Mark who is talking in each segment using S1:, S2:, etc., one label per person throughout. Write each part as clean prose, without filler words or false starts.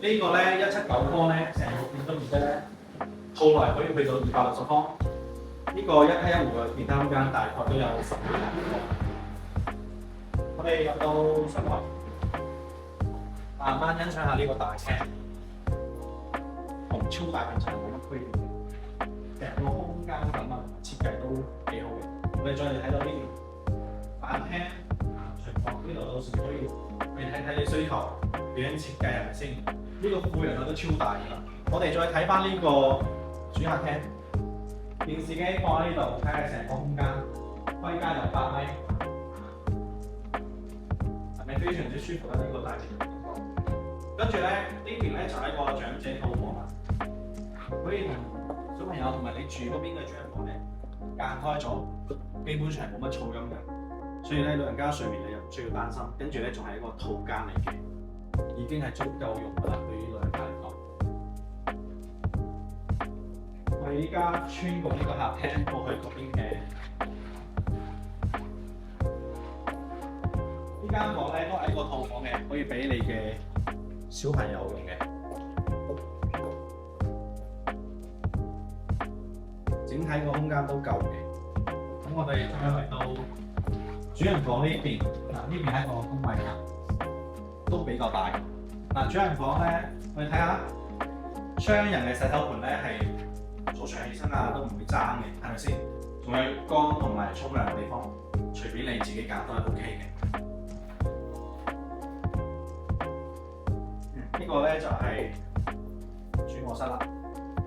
S1: 呢個咧179方咧，成個變咗面積咧，套來可以去到260方。呢個一梯一戶嘅變態空間大概都有10幾平方。我哋入到室內，慢慢欣賞下呢個大廳，同超大平層冇乜區別嘅，成個空間感啊同埋設計都幾好嘅。我哋再嚟睇到呢邊飯廳、廚房呢度到時可以睇睇你需求點樣設計係咪先？呢個富人啊都超大㗎啦。我哋再睇翻呢個主客廳，電視機放喺呢度，睇下成個空間，空間有8米，係咪非常之舒服咧？呢個大平層。跟住咧呢邊咧就係一個長者套房啦，可以同小朋友同埋你住嗰邊嘅主人房咧間開咗，基本上冇乜噪音嘅，所以咧老人家睡眠你又唔需要擔心。跟住咧仲係一個套間嚟嘅，已經係足夠用㗎啦，對於老人家嚟講。我哋依家穿過呢個客廳過去嗰邊嘅呢間房咧，都係一個套房嘅，可以俾你嘅小朋友用嘅。整體個空間都夠嘅。咁我哋再嚟到主人房呢邊，呢邊係一個公衞間，都比較大。主人房咧，我哋睇下雙人嘅洗手盆咧係早上起身啊都唔會爭嘅，係咪先？仲有浴缸同埋沖涼嘅地方，隨便你自己揀都係 OK 嘅。呢個咧就係主卧室啦，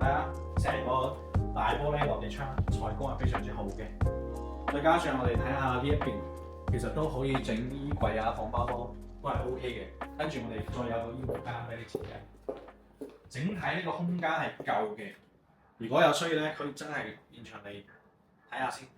S1: 睇下成個大玻璃落地窗，採光係非常之好嘅。再加上我哋睇下呢一邊，其實都可以整衣櫃啊、放包包都係 OK 嘅。跟住我哋再有個衣帽間俾你設計。整體呢個空間係夠嘅。如果有需要咧，佢真係現場嚟睇下先。